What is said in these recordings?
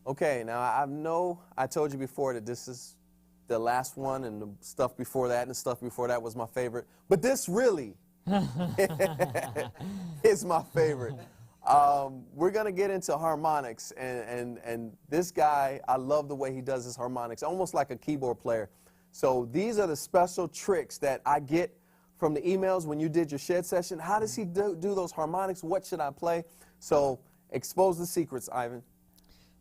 Okay, now I know I told you before that this is the last one, and the stuff before that and the stuff before that was my favorite. But this really is my favorite. We're going to get into harmonics, and this guy, I love the way he does his harmonics, almost like a keyboard player. So these are the special tricks that I get from the emails when you did your shed session. How does he do those harmonics? What should I play? So expose the secrets, Ivan.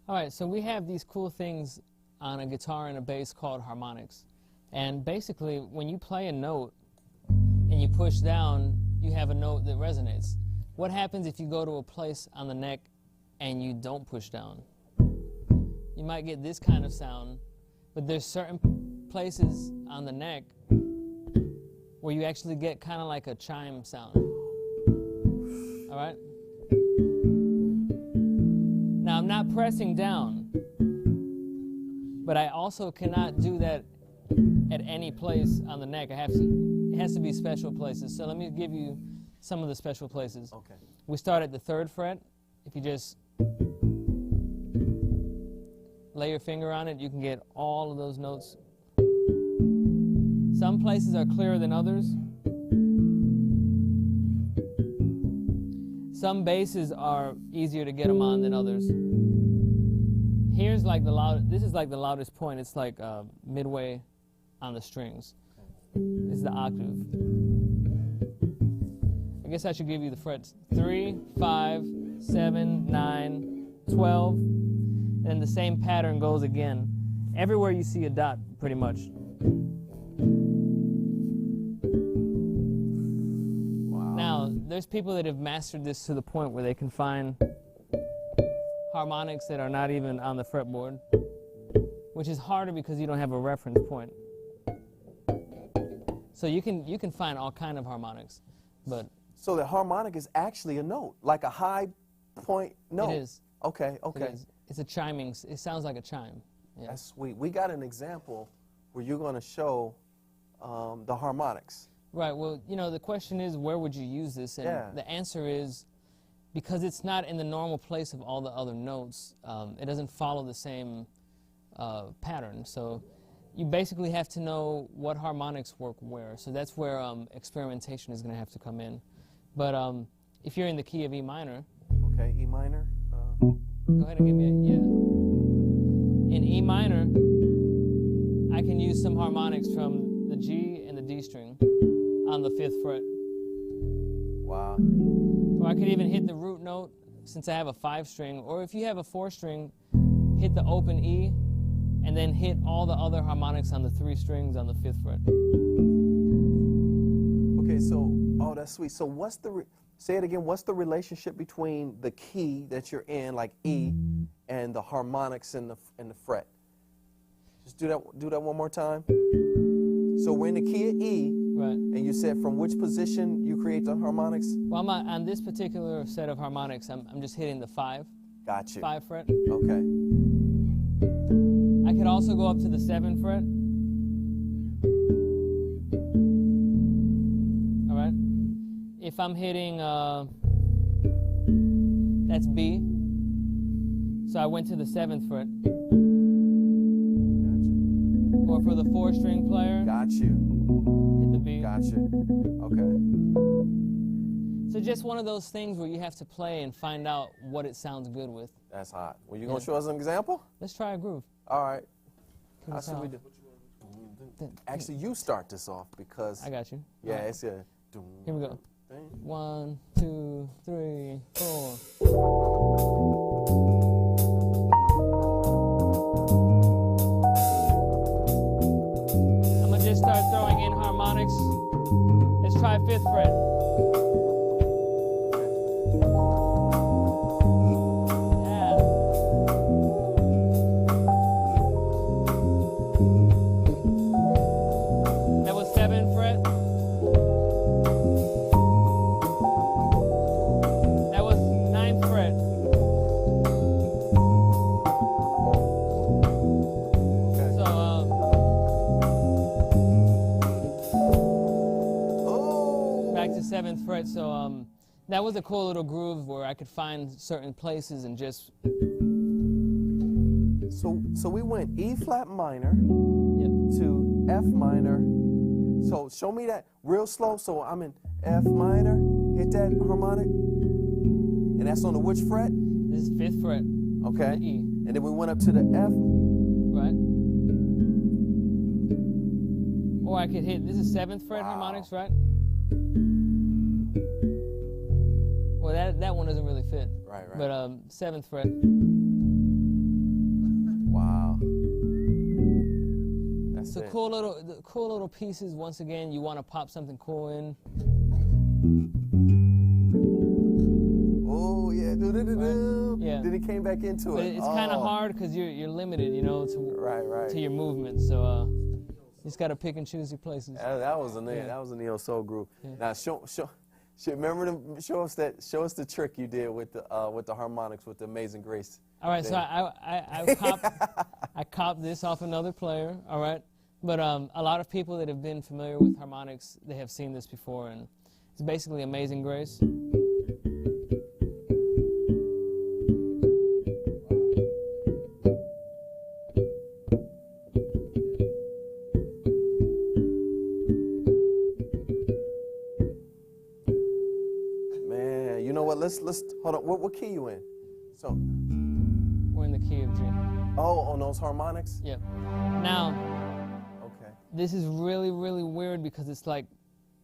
All right, so we have these cool things on a guitar and a bass called harmonics. And basically, when you play a note and you push down, you have a note that resonates. What happens if you go to a place on the neck and you don't push down? You might get this kind of sound, but there's certain places on the neck where you actually get kind of like a chime sound. All right? Now, I'm not pressing down, but I also cannot do that at any place on the neck. It has to be special places. So let me give you some of the special places. Okay. We start at the 3rd fret. If you just lay your finger on it, you can get all of those notes. Some places are clearer than others. Some basses are easier to get them on than others. Here's like this is like the loudest point. It's like midway on the strings. This is the octave. I guess I should give you the frets. 3, 5, 7, 9, 12. And the same pattern goes again. Everywhere you see a dot, pretty much. Wow. Now, there's people that have mastered this to the point where they can find harmonics that are not even on the fretboard, which is harder because you don't have a reference point. So you can find all kind of harmonics, but so the harmonic is actually a note, like a high point note. it is. Okay, okay. It is. It's a chiming. It sounds like a chime. Yeah. That's sweet. We got an example where you're going to show the harmonics. Right. Well, you know, the question is, where would you use this? And Yeah. the answer is, because it's not in the normal place of all the other notes, it doesn't follow the same pattern. So you basically have to know what harmonics work where. So that's where experimentation is going to have to come in. But if you're in the key of E minor. Okay, E minor. Go ahead and give me a, yeah. In E minor, I can use some harmonics from the G and the D string on the 5th fret. Wow. Or I could even hit the root note since I have a 5 string. Or if you have a 4 string, hit the open E and then hit all the other harmonics on the 3 strings on the 5th fret. Okay, so, oh, that's sweet. So what's the, say it again, what's the relationship between the key that you're in, like E, and the harmonics in the fret? Just do that one more time. So we're in the key of E, right? And you said from which position you create the harmonics? Well, on this particular set of harmonics, I'm just hitting the 5. Got you. 5 fret. Okay. I could also go up to the 7th fret. All right. If I'm hitting, that's B. So I went to the 7th fret. Gotcha. Or for the 4-string player, Got you. hit the B. Got you. Okay. So just one of those things where you have to play and find out what it sounds good with. That's hot. Well, you gonna show us an example? Let's try a groove. All right. Can How we should we sound? do? Actually, you start this off because. I got you. Yeah, All right. it's a. Here we go. Thing. 1, 2, 3, 4. I'm gonna just start throwing in harmonics. Let's try 5th fret. Yeah. That was 7th fret. That was 9th fret. Okay. So, Oh. back to 7th fret. So, that was a cool little groove where I could find certain places and just So we went E flat minor Yep. to F minor. So show me that real slow. So I'm in F minor, hit that harmonic. And that's on the which fret? This is 5th fret. Okay. The E. And then we went up to the F. Right. Or I could hit, this is 7th fret Wow. harmonics, right? Well, that one doesn't really fit. Right, right. But 7th fret. Wow. That's So it. cool little pieces. Once again, you want to pop something cool in. Oh yeah, do. Yeah. Then he came back into But it. it's kind of hard because you're limited, you know, Right. to your movement. So you just got to pick and choose your places. That was a neo soul groove. Yeah. Now show us the trick you did with the harmonics with the Amazing Grace. All right, so I copped this off another player. All right, but a lot of people that have been familiar with harmonics, they have seen this before, and it's basically Amazing Grace. Man, you know what? Let's hold on. What key you in? So, We're in the key of G. oh, on those harmonics. Yep. Now, Okay. this is really, really weird because it's like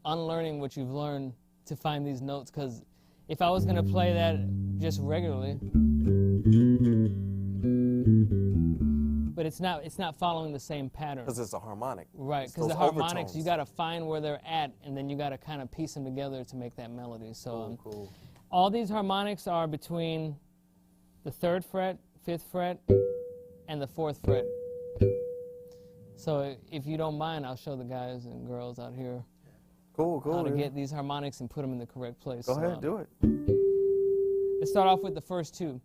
unlearning what you've learned to find these notes. Because if I was gonna play that just regularly, but it's not following the same pattern. Because it's a harmonic. Right, It's because the those harmonics, overtones. you got to find where they're at, and then you got to kind of piece them together to make that melody. So Cool. all these harmonics are between the 3rd fret, 5th fret, and the 4th fret. So if you don't mind, I'll show the guys and girls out here Cool. how to yeah. get these harmonics and put them in the correct place. Go ahead, do it. Let's start off with the first two.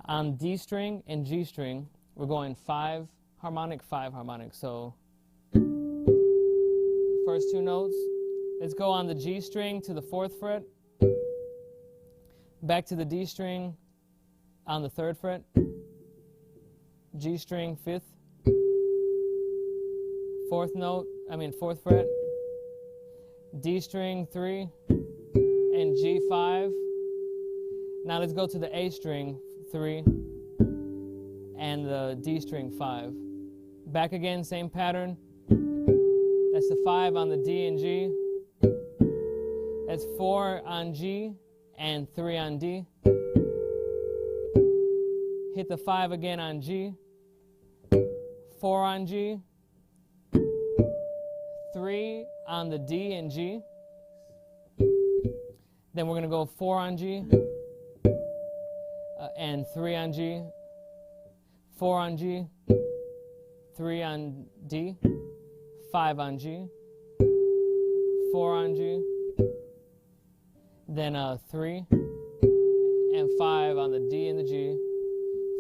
On D string and G string, we're going 5 harmonic, 5 harmonic. So first two notes. Let's go on the G string to the 4th fret. Back to the D string on the 3rd fret. G string 5th. 4th fret. D string 3 and G5. Now let's go to the A string 3 and the D string 5. Back again, same pattern. That's the 5 on the D and G. That's 4 on G and 3 on D. Hit the 5 again on G. 4 on G. 3 on the D and G. Then we're going to go 4 on G and 3 on G. 4 on G. 3 on D. 5 on G. 4 on G. Then 3 and 5 on the D and the G.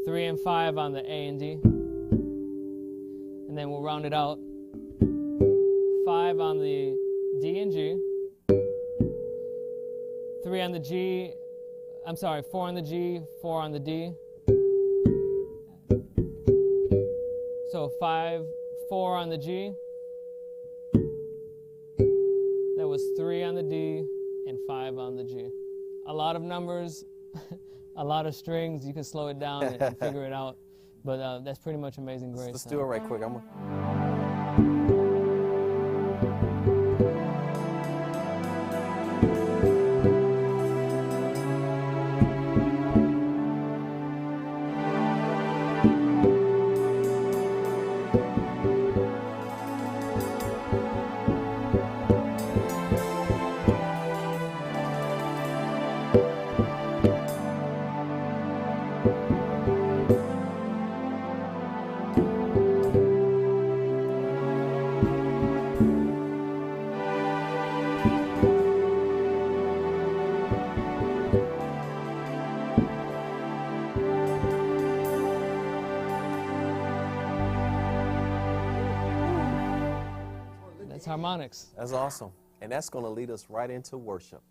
3 and 5 on the A and D. And then we'll round it out. 5 on the D and G. 3 on the G. 4 on the G, 4 on the D. So 5, 4 on the G. That was 3 on the D and 5 on the G. A lot of numbers, a lot of strings. You can slow it down and figure it out. But that's pretty much Amazing Grace. Let's do it right quick. That's harmonics. That's awesome. And that's going to lead us right into worship.